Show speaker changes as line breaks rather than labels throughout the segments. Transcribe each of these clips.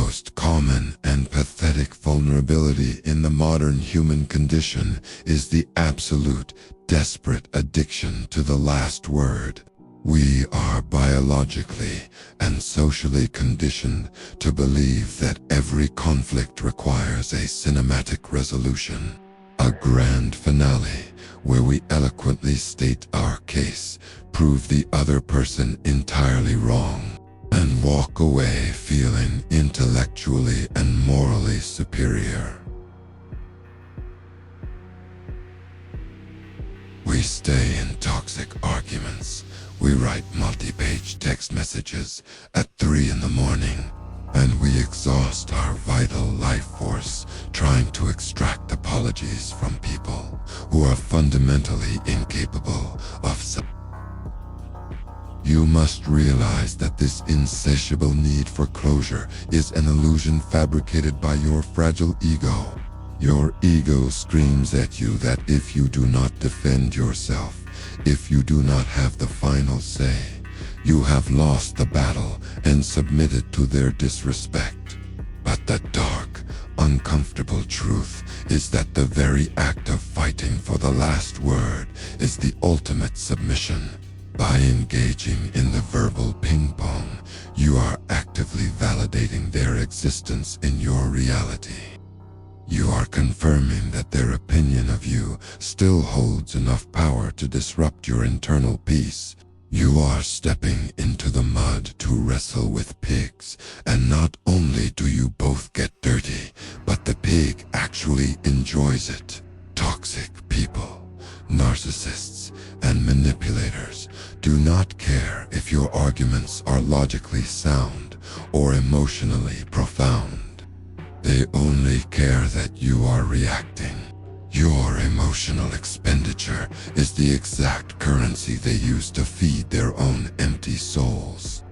most common and pathetic vulnerability in the modern human condition is the absolute, desperate addiction to the last word. We are biologically and socially conditioned to believe that every conflict requires a cinematic resolution, a grand finale where we eloquently state our case, prove the other person entirely wrong, and walk away feeling intellectually and morally superior. We stay in toxic arguments. We write multi-page text messages at 3 in the morning, and we exhaust our vital life force trying to extract apologies from people who are fundamentally incapable of You must realize that this insatiable need for closure is an illusion fabricated by your fragile ego. Your ego screams at you that if you do not defend yourself, if you do not have the final say, you have lost the battle and submitted to their disrespect. But the dark, uncomfortable truth is that the very act of fighting for the last word is the ultimate submission. By engaging in the verbal ping-pong, you are actively validating their existence in your reality. You are confirming that their opinion of you still holds enough power to disrupt your internal peace. You are stepping into the mud to wrestle with pigs, and not only do you both get dirty, but the pig actually enjoys it. Toxic people, narcissists, and manipulators do not care if your arguments are logically sound or emotionally profound. They only care that you are reacting. Your emotional expenditure is the exact currency they use to feed their own empty souls.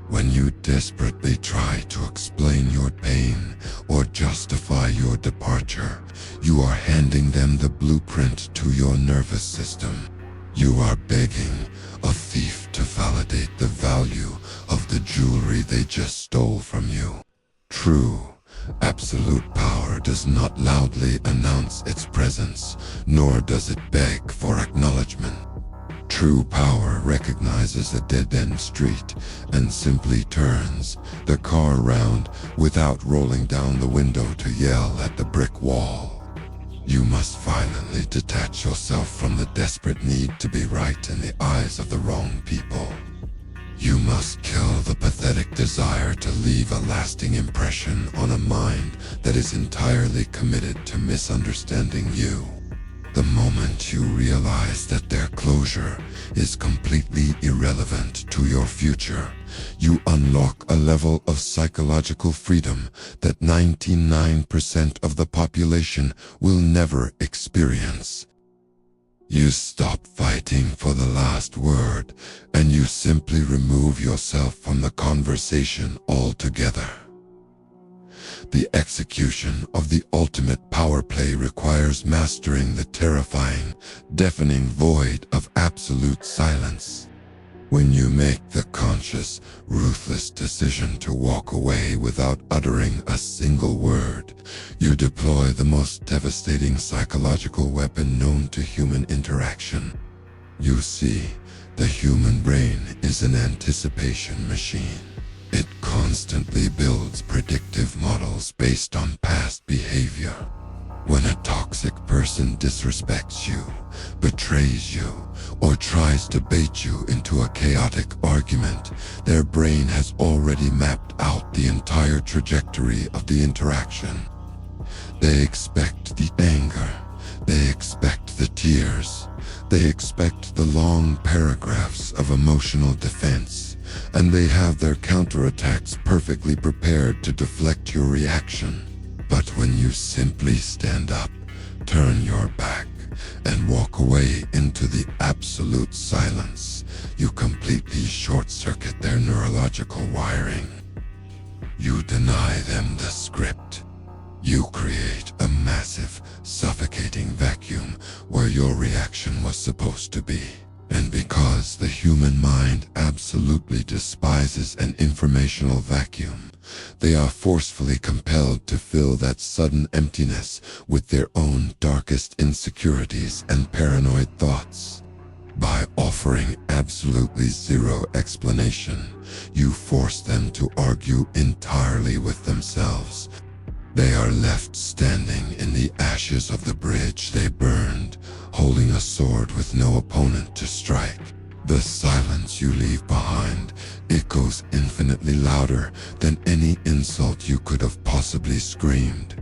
When you desperately try to explain your pain or justify your departure, you are handing them the blueprint to your nervous system. You are begging a thief to validate the value of the jewelry they just stole from you. True, absolute power does not loudly announce its presence, nor does it beg for acknowledgement. True power recognizes a dead-end street and simply turns the car around without rolling down the window to yell at the brick wall. You must violently detach yourself from the desperate need to be right in the eyes of the wrong people. You must kill the pathetic desire to leave a lasting impression on a mind that is entirely committed to misunderstanding you. The moment you realize that their closure is completely irrelevant to your future, you unlock a level of psychological freedom that 99% of the population will never experience. You stop fighting for the last word, and you simply remove yourself from the conversation altogether. The execution of the ultimate power play requires mastering the terrifying, deafening void of absolute silence. When you make the conscious, ruthless decision to walk away without uttering a single word, you deploy the most devastating psychological weapon known to human interaction. You see, the human brain is an anticipation machine. It constantly builds predictive models based on past behavior. When a toxic person disrespects you, betrays you, or tries to bait you into a chaotic argument, their brain has already mapped out the entire trajectory of the interaction. They expect the anger, they expect the tears, they expect the long paragraphs of emotional defense, and they have their counterattacks perfectly prepared to deflect your reaction. But when you simply stand up, turn your back, and walk away into the absolute silence, you completely short-circuit their neurological wiring. You deny them the script. You create a massive, suffocating vacuum where your reaction was supposed to be. And because the human mind absolutely despises an informational vacuum, They are forcefully compelled to fill that sudden emptiness with their own darkest insecurities and paranoid thoughts. By offering absolutely zero explanation, you force them to argue entirely with themselves. They are left standing in the ashes of the bridge they burned, holding a sword with no opponent to strike. The silence you leave behind echoes infinitely louder than any insult you could have possibly screamed.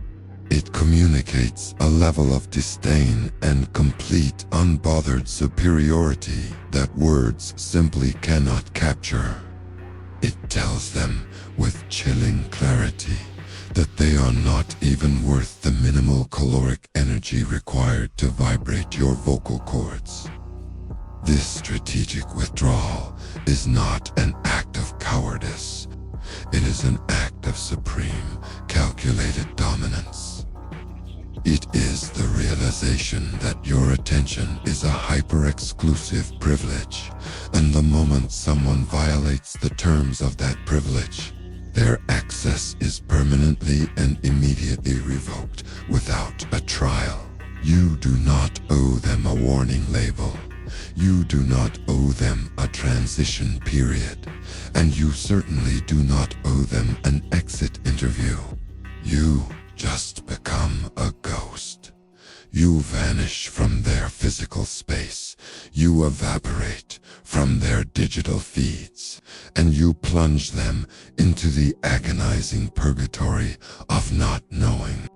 It communicates a level of disdain and complete unbothered superiority that words simply cannot capture. It tells them with chilling clarity that they are not even worth the minimal caloric energy required to vibrate your vocal cords. This strategic withdrawal is not an act of cowardice. It is an act of supreme, calculated dominance. It is the realization that your attention is a hyper-exclusive privilege, and the moment someone violates the terms of that privilege, their access is permanently and immediately revoked without a trial. You do not owe them a warning label. You do not owe them a transition period, and you certainly do not owe them an exit interview. You just become a ghost. You vanish from their physical space. You evaporate from their digital feeds, and you plunge them into the agonizing purgatory of not knowing.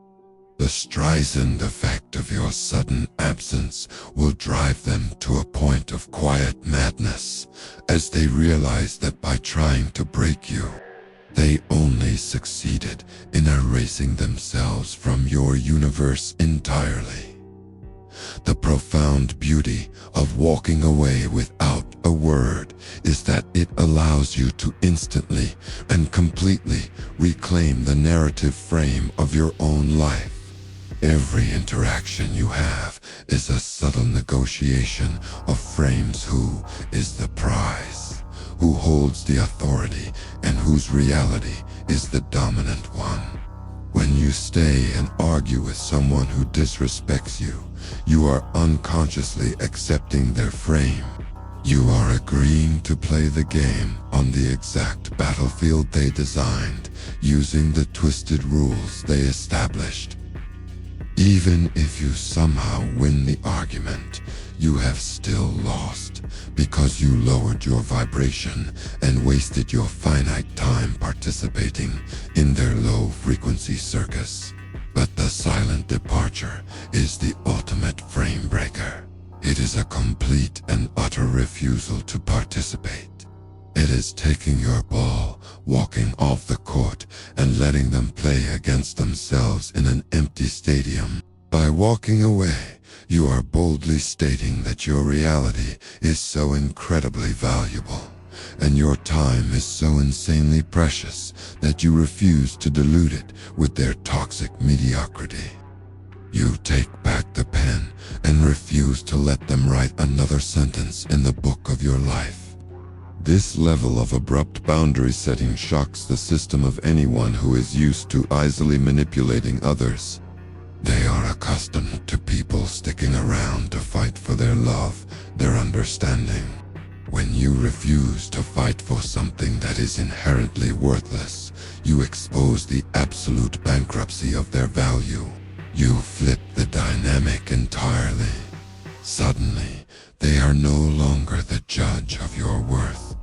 The Streisand effect of your sudden absence will drive them to a point of quiet madness as they realize that by trying to break you, they only succeeded in erasing themselves from your universe entirely. The profound beauty of walking away without a word is that it allows you to instantly and completely reclaim the narrative frame of your own life. Every interaction you have is a subtle negotiation of frames. Who is the prize? Who holds the authority, and whose reality is the dominant one? When you stay and argue with someone who disrespects you, you are unconsciously accepting their frame. You are agreeing to play the game on the exact battlefield they designed, using the twisted rules they established. Even if you somehow win the argument, you have still lost because you lowered your vibration and wasted your finite time participating in their low-frequency circus. But the silent departure is the ultimate frame breaker. It is a complete and utter refusal to participate. It is taking your ball, walking off the court, and letting them play against themselves in an empty stadium. By walking away, you are boldly stating that your reality is so incredibly valuable, and your time is so insanely precious that you refuse to dilute it with their toxic mediocrity. You take back the pen and refuse to let them write another sentence in the book of your life. This level of abrupt boundary setting shocks the system of anyone who is used to easily manipulating others. They are accustomed to people sticking around to fight for their love, their understanding. When you refuse to fight for something that is inherently worthless, you expose the absolute bankruptcy of their value. You flip the dynamic entirely. Suddenly, they are no longer the judge of your worth.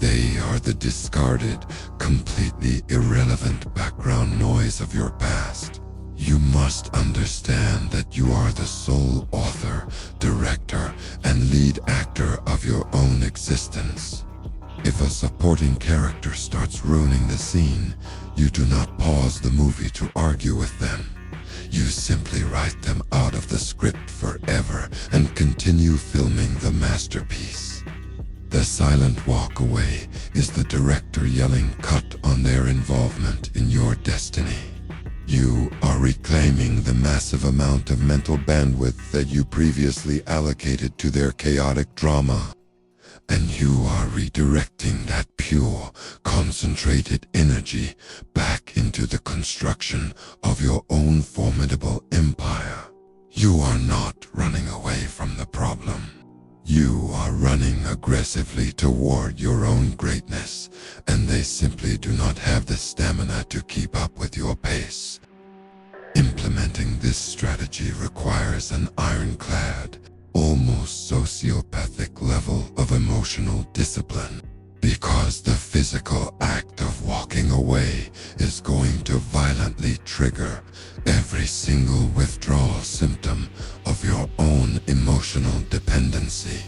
They are the discarded, completely irrelevant background noise of your past. You must understand that you are the sole author, director, and lead actor of your own existence. If a supporting character starts ruining the scene, you do not pause the movie to argue with them. You simply write them out of the script forever and continue filming the masterpiece. The silent walk away is the director yelling cut on their involvement in your destiny. You are reclaiming the massive amount of mental bandwidth that you previously allocated to their chaotic drama. and you are redirecting that pure, concentrated energy back into the construction of your own formidable empire. You are not running away from the problem. You are running aggressively toward your own greatness, and they simply do not have the stamina to keep up with your pace. Implementing this strategy requires an ironclad, almost sociopathic level of emotional discipline, because the physical act of walking away is going to violently trigger every single withdrawal symptom of your own emotional dependency.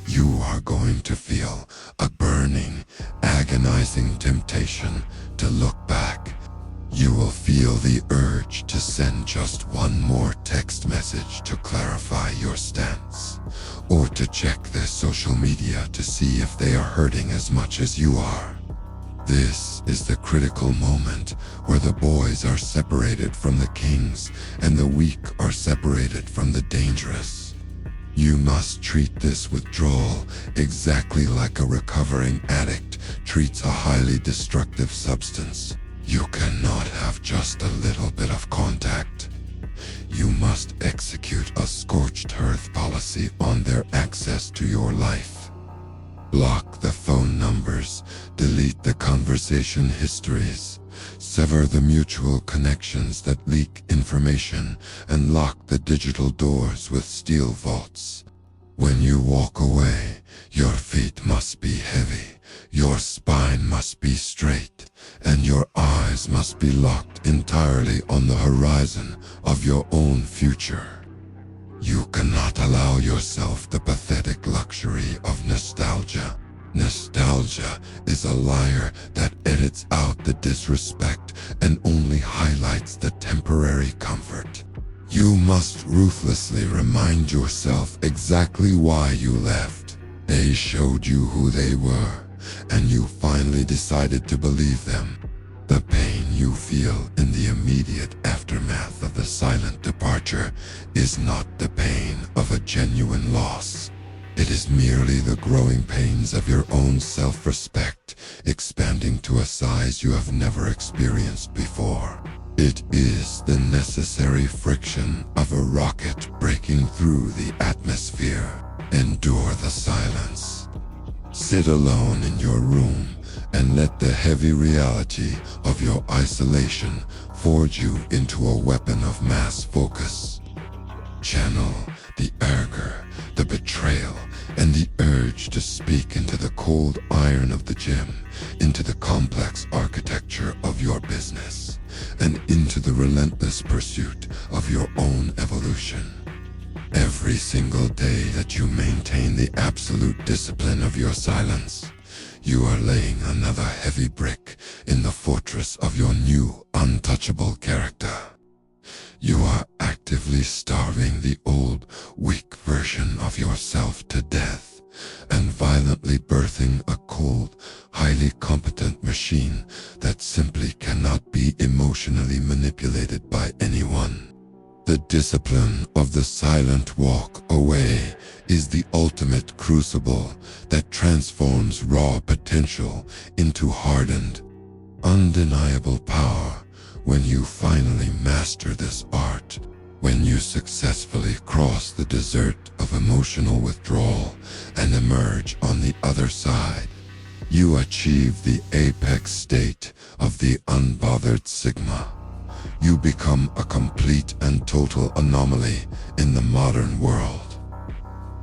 You are going to feel a burning, agonizing temptation to look back. You will feel the urge to send just one more text message to clarify your stance, or to check their social media to see if they are hurting as much as you are. This is the critical moment where the boys are separated from the kings and the weak are separated from the dangerous. You must treat this withdrawal exactly like a recovering addict treats a highly destructive substance. You cannot have just a little bit of contact. You must execute a scorched earth policy on their access to your life. Block the phone numbers, delete the conversation histories, sever the mutual connections that leak information, and lock the digital doors with steel vaults. When you walk away, your feet must be heavy, your spine must be straight, and your eyes must be locked entirely on the horizon of your own future. You cannot allow yourself the pathetic luxury of nostalgia. Nostalgia is a liar that edits out the disrespect and only highlights the temporary comfort. You must ruthlessly remind yourself exactly why you left. They showed you who they were, and you finally decided to believe them. The pain you feel in the immediate aftermath of the silent departure is not the pain of a genuine loss. It is merely the growing pains of your own self-respect expanding to a size you have never experienced before. It is the necessary friction of a rocket breaking through the atmosphere. Endure the silence. Sit alone in your room and let the heavy reality of your isolation forge you into a weapon of mass focus. Channel the anger, the betrayal, and the urge to speak into the cold iron of the gym, into the complex architecture of your business, and into the relentless pursuit of your own evolution. Every single day that you maintain the absolute discipline of your silence, you are laying another heavy brick in the fortress of your new, untouchable character. You are actively starving the old, weak version of yourself to death, and violently birthing a cold, highly competent machine that simply cannot be emotionally manipulated by anyone. The discipline of the silent walk away is the ultimate crucible that transforms raw potential into hardened, undeniable power. When you finally master this art, when you successfully cross the desert of emotional withdrawal and emerge on the other side, you achieve the apex state of the unbothered Sigma. You become a complete and total anomaly in the modern world.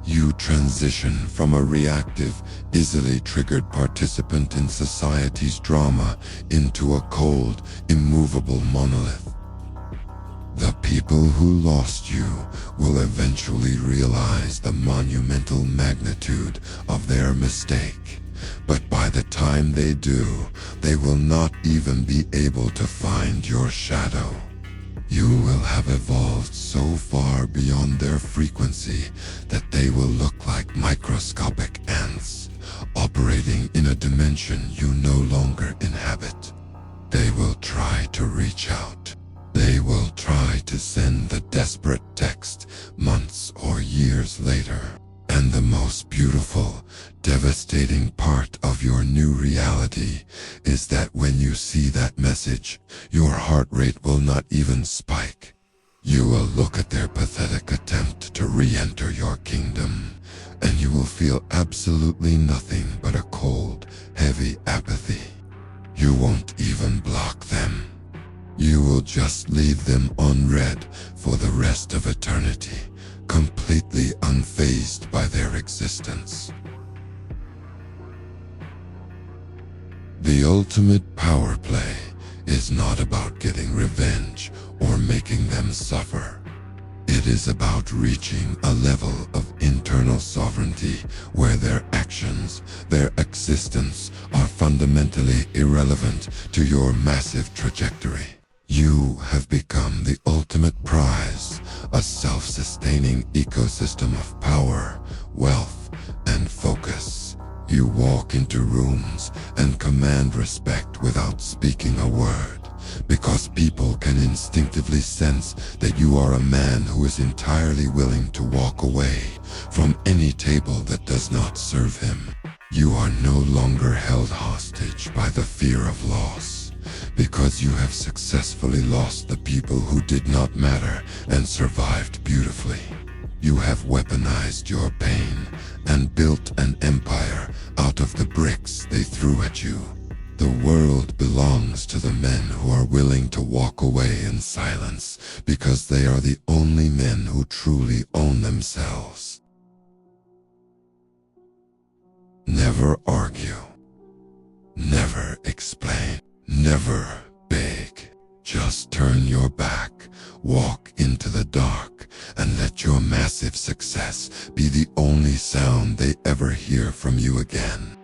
You transition from a reactive, easily triggered participant in society's drama into a cold, immovable monolith. The people who lost you will eventually realize the monumental magnitude of their mistake. But by the time they do, they will not even be able to find your shadow. You will have evolved so far beyond their frequency that they will look like microscopic ants, operating in a dimension you no longer inhabit. They will try to reach out. They will try to send the desperate text months or years later. And the most beautiful, devastating part of your new reality is that when you see that message, your heart rate will not even spike. You will look at their pathetic attempt to re-enter your kingdom, and you will feel absolutely nothing but a cold, heavy apathy. You won't even block them. You will just leave them unread for the rest of eternity, completely unfazed by their existence. The ultimate power play is not about getting revenge or making them suffer. It is about reaching a level of internal sovereignty where their actions, their existence, are fundamentally irrelevant to your massive trajectory. You have become the ultimate prize, a self-sustaining ecosystem of power, wealth, and focus. You walk into rooms and command respect without speaking a word, because people can instinctively sense that you are a man who is entirely willing to walk away from any table that does not serve him. You are no longer held hostage by the fear of loss, because you have successfully lost the people who did not matter and survived beautifully. You have weaponized your pain and built an empire out of the bricks they threw at you. The world belongs to the men who are willing to walk away in silence, because they are the only men who truly own themselves. Never argue. Never explain. Never beg. Just turn your back, walk into the dark, and let your massive success be the only sound they ever hear from you again.